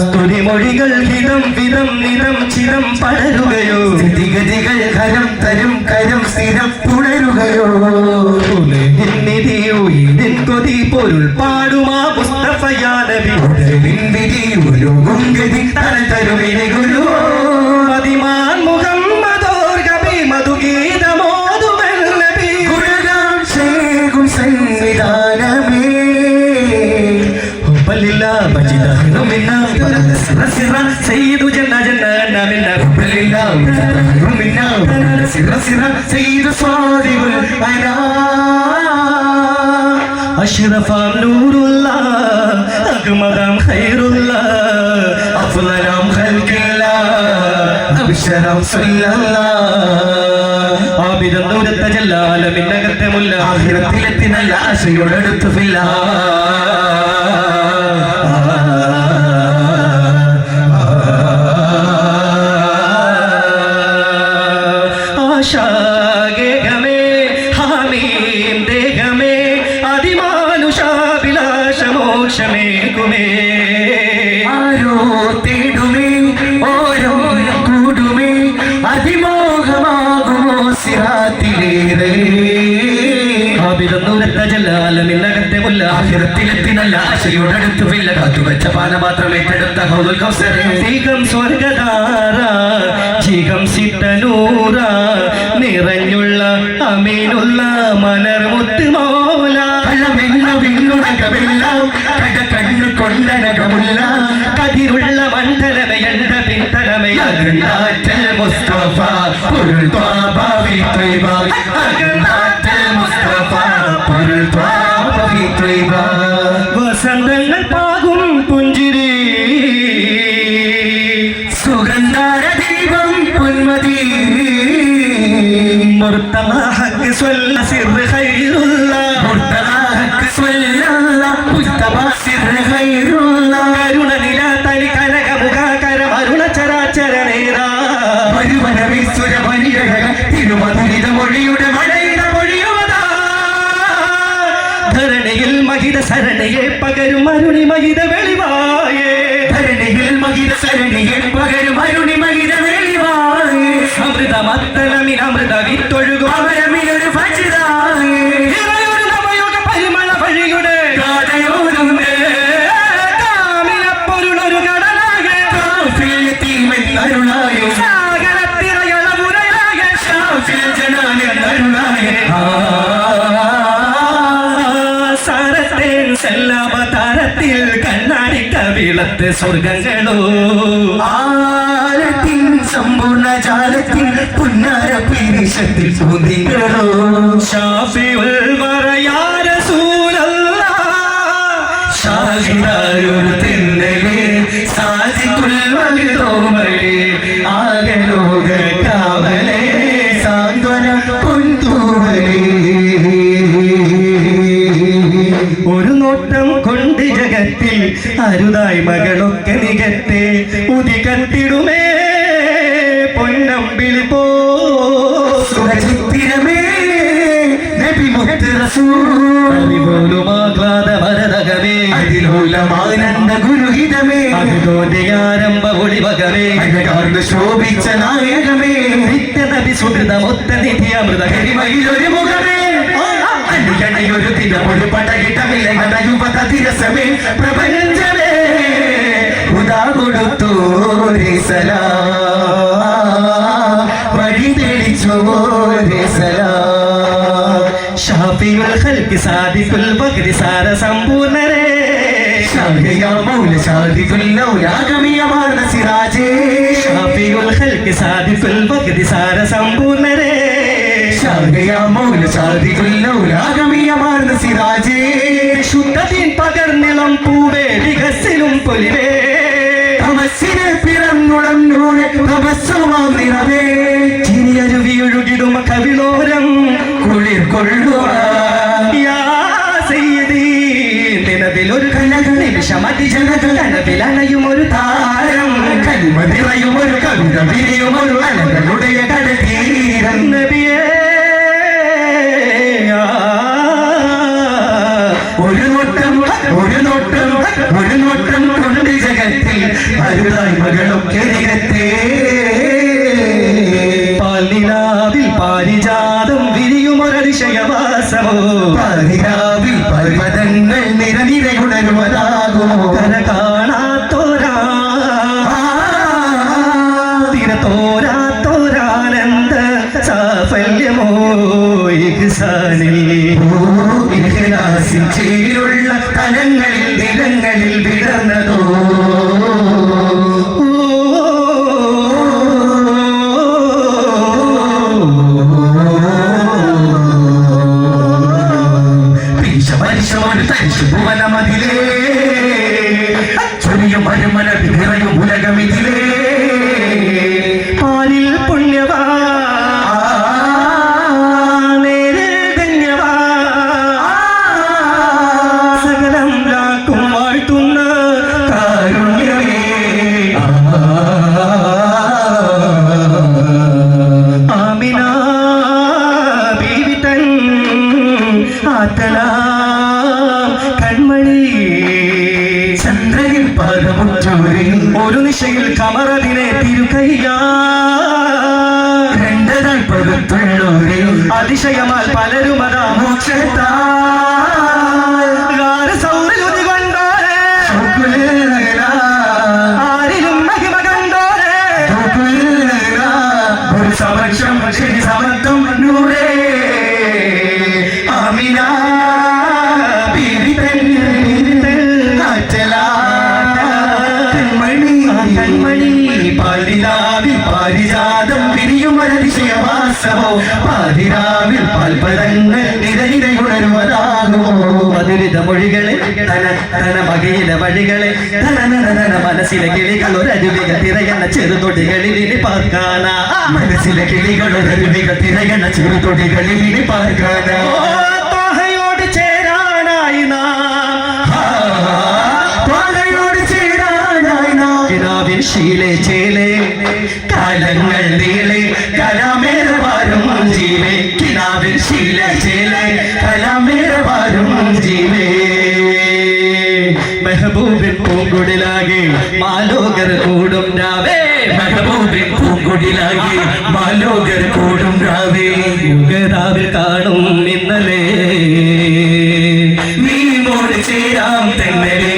സ്തുതിമൊഴികൾ ഹിതം വിധം നിതം ചിതം പടരുകയോ സ്ഥിതിഗതികൾ കരം തരും കരം സ്ഥിരം പുണരുകയോ നിധിയുയിൻ കൊതി പൊരുൾ പാടുമാ മുസ്തഫയാനബി വിധി ഒരു ഗതി തല തരുവിനെ ഗുരു മതിമാൻ മുഹമ്മദോർ കവി മധുഗീതമോതുവൽ നബി ഗുരുനാം ശേഖും സംവിധാനമേ ഹുബ്ബലില്ലാ ബജിദാനു മിന്നാ സിറ സിറ സയ്യിദു ജന്ന ജന്ന മിന്നാ ഹുബ്ബലില്ലാ ബജിദാനു മിന്നാ സിറ സിറ സയ്യിദു സ്വാദിബുൽ അനാ അഷ്റഫാം നൂറുല്ലാ അഗ്മദാം ഖൈറുല്ലാ അഫ്ളലാം ഖൽഖില്ലാ അബ്ശറം സല്ലല്ലാ ആബിദൻ നൂരത്ത ജല്ലാലമിന്നകത്തെ മുല്ല ആഖിറത്തിലെത്തി നല്ല ആശയോടടുത്തു ഫില്ലാ ആശാഗേഗമേ ഹാമീം ദേഗമേ അതിമാനുഷാഭിലാഷമോക്ഷമേ കുമേ ആരോ തേടുമേ ഓരോ കൂടുമേ അതിമോഹമാകുമോ സിറാത്തിലേറെ ജലാലമിന്നകത്തെ മുല്ല ആഖിറത്തിലെത്തി നല്ല ആശയോടടുത്തു വില്ല കാത്തുവച്ച പാനപാത്രം ഏറ്റെടുത്ത ഹൗദുൽ കൗസർ ജീകം സ്വർഗധാര ജീകം സിദ്ധനൂറ നിറഞ്ഞുള്ള അമീനുള്ള മലർമുത്ത് മോല കള്ളമെന്ന വിണ്ണുണകമെല്ലാം കണ്ണു കൊണ്ടനകമുള്ള കതിരുള്ള മണ്ഡലമയണ്ട പിന്തലമയാറ്റൽ മുസ്തഫ പൊരുൾ ത്വാബാവി ത്വയ്ബാവി അകന്നാറ്റൽ മുസ്തഫ പൊരുൾ ത്വാബാവി ത്വയ്ബാ വസന്തങ്ങൾ പാകും പുഞ്ചിരി സുഗന്ധാര ദീപം പൊന്മതി മുർത്തമ ഹഖ് സ്വല്ല സിർ ഖൈറുല്ല മുർത്തമ ഹഖ് സ്വല്ല മുസ്തഫ സിർ ഖൈറുല്ല കരുണ നില തനി കനക മുഖാകര അരുണ ചരാചര നേരാ വരുവന വിസുര വനിരക തിരുമധുരിത മൊഴിയുടെ മഴയുടെ മൊഴിയുവതാ ധരണിയിൽ മഹിത സരണിയെ പകരും അരുണി മഹിത വെളിവായേ ധരണിയിൽ മഹിത സരണിയെ പകരും അരുണി മഹിത വെളിവായേ അമൃത മത്തലമിൻ അമൃത വിത്തൊഴുകും അവരമിലൊരു ഭജിതായേ ഇറയൊരു നവയുഗ പരിമള വഴിയുടെ ഗാഥയോരുമേ കാമിലപ്പൊരുളൊരു കടലാകെ അരുളായേ സാഗരത്തിറയളവുരയാകെ ഷാഫിൽ ജനാലരുളായേ സാരത്തേൻ സെല്ലാവതാരത്തിൽ കണ്ണാടി കവിളത്ത് സ്വർഗങ്ങളോ ആലത്തിൻ സമ്പൂർണ്ണ ജാലത്തിൽ പുന്നാര പീരിഷത്തിൽ പൂന്തികളോ ഷാഫിഉൽ വറയാ റസൂലല്ലാഹ് ഷാഹിദായൊരു തിന്നലേ സാദിഖുൽ വൽതോമലേ ആകലോക കാവലേ സാന്ത്വന പൊന്തൂവലേ ഒരു നോട്ടം കൊണ്ട് ജഗത്തിൽ അരുതായി മകളൊക്കെ നികത്തെ ഉദികത്തിടുമേ പൊന്നമ്പിളി പോ സുഖചിത്തിരമേ നബി മുഹമ്മദ് റസൂൽ അതിപോലുമാഗ്ലാദ ഭരതകമേ അതിലോലമാനന്ദ ഗുരുഹിതമേ അതിതോന്റെ ആരംഭ ഒളിവകമേ അകകാർന്ന് ശോഭിച്ച നായകമേ നിത്യനബി സുഹൃതമൊത്ത നിധി അമൃത കരിമയിലൊരു മുഖമേ ഒരു തിരമൊരു പടകിട്ടമില്ല യുവത തിരസമേ പ്രപഞ്ചമേ ഉദാ കൊടുത്തോരേ സലാ വഴി തെളിച്ചോരേ സലാ ഷാഫിഉൽ ഖൽഖി സാദിഖുൽ വഖ്തി സാര സമ്പൂർണരേ ഷാഹിയാ മൗല സാദിഖുൽ ലൗലാഗമിയമാർന്ന സിറാജേ ഷാഫിഉൽ ഖൽഖി സാദിഖുൽ വഖ്തി സാര സമ്പൂർണരേ ഷാഹിയാ മൗല സാദിഖുൽ ലൗലാഗമിയമാർന്ന സിറാജേ ശുദ്ധത്തിൻ പകർന്നിളം പൂവേ വികസിലും പൊലിവേ തമസ്സിനെ പിറന്നുളന്നൂടെ തപസ്സുമാം നിറവേ ചിരിയരുവിയൊഴുകിടുമ കവിളോരം കുളിർ കൊള്ളുക യാ സയ്യിദീ നിലവിലൊരു കലകളി വിഷമതി ജനകലനവിലണയും ഒരു താരം കൽമതിറയും ഒരു കവിത വിരിയും ഒരു അലകളുടെ കടതീരം നബിയേ ഒരു നോട്ടം കൊണ്ട് ജഗത്തിൽ അരുതായ്മകളൊക്കെ നികത്തേ പാലിനാവിൽ പാരിജാതം വിരിയുമൊരതിശയവാസമോ പാലിനാവിൽ പർവ്വതങ്ങൾ നിരനിരയുണരുവതാകുമോ കര കാണാത്തോരാ തിരത്തോരാത്തോരാനന്ദ സാഫല്യമോ ഇഹ്സാനിൽ ചേരുള്ള തലങ്ങളിൽ ദിനങ്ങളിൽ വിടർന്നതോ ഭുവനമതിലേ ചൊരിയും മരുമല നിറയും ഉലകമിതിലേ പാലിൽ പുണ്യവാ സകലം ലാക്കും വാഴ്ത്തുന്ന കാരുണ്യമേ ആമിന ബീവി തൻ ആത്തലാ കൺമണി ചന്ദ്രനിൽ പാദമുറ്റോരി ഒരു നിശയിൽ കമറതിനെ തിരുകയ്യാ രണ്ടതാൾ പകുത്തുള്ളോരെ അതിശയമാൽ പലരും അതാ മോക്ഷത്താരസൗരയുതി കൊണ്ടോരെ ആരിലും മഹിമ കണ്ടോരെ ഒരു സമക്ഷം ശരി സമത്വം നൂറേ ആമിന പാരിജാതം പിരിയുമൊരതിശയവാസമോ പാതിരാവിൽ പാൽപദങ്ങൾ നിരനിരയുണരുവതാകുമോ മധുരിത മൊഴികളെ തന മകയിലെ വഴികളെ തന മനസ്സിലെ കിളികൾ ഒരരുവിക തിരയണ ചെറുതൊടികളിൽ ഇനി പാർക്കാനാ മനസ്സിലെ കിളികൾ ഒരരുവിക തിരയണ ചെറുതൊടികളിൽ ഇനി പാർക്കാനാ താഹയോട് ചേരാനായി ശീലേ ചേലേ കാലങ്ങൾ നീളെ കലാമേറെ വാരും ജീവേ കിനാവിൽ ശീല ചേലേ കലാമേറെ വാരും ജീവേ മെഹബൂബിൻ പൂങ്കുടിലാകെ മാലോകർ കൂടും രാവേ മെഹബൂബിൻ പൂങ്കുടിലാകെ മാലോകർ കൂടും രാവേ യുഗരാവിൽ കാണും ഇന്നലെ നീ മോട് ചേരാം തെന്നലേ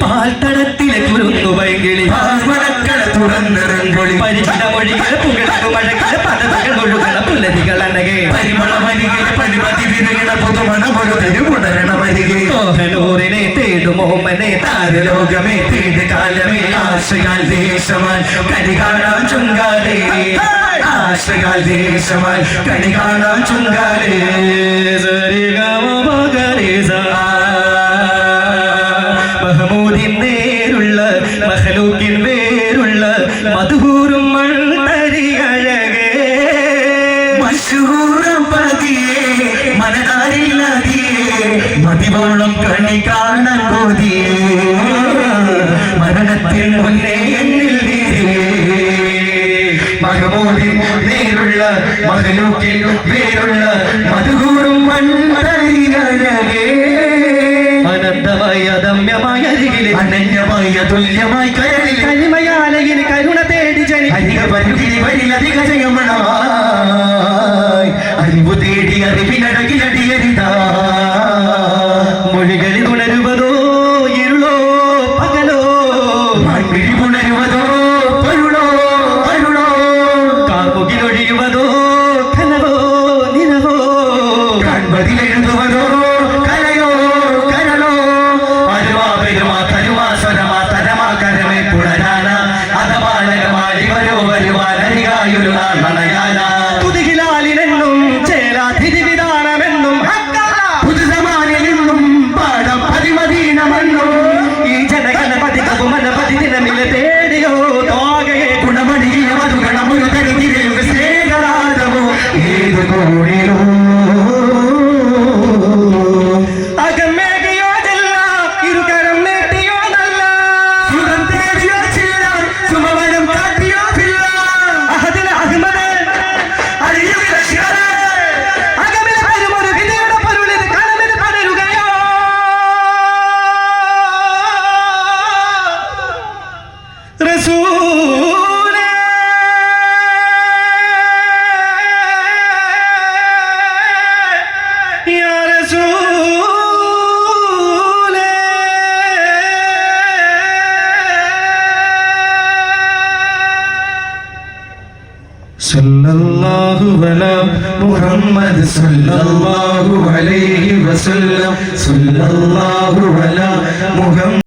പാൽത്തടത്തിലെ കുരുന്നു വൈകിളി തുറന്നിറങ്ങൊളി പരിചിത മൊഴികൾ പുകിടക്കു മഴകൾ പദവികൾ ഒഴുകണ പുല്ലരികൾ അനകെ പരിമള വരികെ പരിമതി വിരുകണ പുതുമണ പൊഴുതരു പുണരണ വരികെ ഓഹനൂറിനെ തേടുമോമനെ താരലോകമേ തേട് കാലമേ ആശകാൽ ദേശമാൻ കരി കാണാൻ ചുങ്കാലേ ആശകാൽ ദേശമാൻ കരി കാണാൻ ചുങ്കാലേ മഹമൂദിൻ നേരുള്ള മഹലൂക്കിൻ വേരുള്ള മധുഹൂറും മൺതരിയഴകേ മശൂറം പതിയേ മനതാരില്ലതിയേ മതിവോളം കണി കാണാൻ കൊതിയേ മരണത്തിൽ മുന്നേ എന്നിൽ മഹമൂദിൻ നേരുള്ള മഹലൂക്കിൻ വേരുള്ള മധുഹൂറും മൺതരിയഴകേ അനന്തമായ ദമ്യമായ അരികിലെ അനന്യമായ തുല്യമായി കരളിൽ കരിമയാലയിൽ കരുണ തേടി ജനി അരിക പരുകിരി വരിലധിക ജയമണമായി അറിവു തേടി അറിവിനടകിലടിയരിതാ മൊഴികളിൽ ഉണരുവതോ ഇരുളോ പകലോ മൺപിഴി ഉണരുവതോ പൊരുളോ അരുളോ കാർമുകിലൊഴിയുവതോ കനവോ നിലവോ കൺപതിലെഴുതുവതോ പുതുകിലാലിനെന്നും ചേരാതിരിവിധാനമെന്നും പുതുസമാനെന്നും പാടം പതിമദീനമെന്നും ഈ ജനഗണപതി കപുമനപതി ദിനമിലെ തേടിയോ തോകയെ ഗുണമണിയ മധുഗണമൊരു തരികിരയും സ്നേഹരാധമോ ഏത് കോണിലോ സല്ലല്ലാഹു അലാ മുഹമ്മദ് സല്ലല്ലാഹു അലൈഹി വസല്ലം സല്ലല്ലാഹു അലാ മുഹമ്മദ്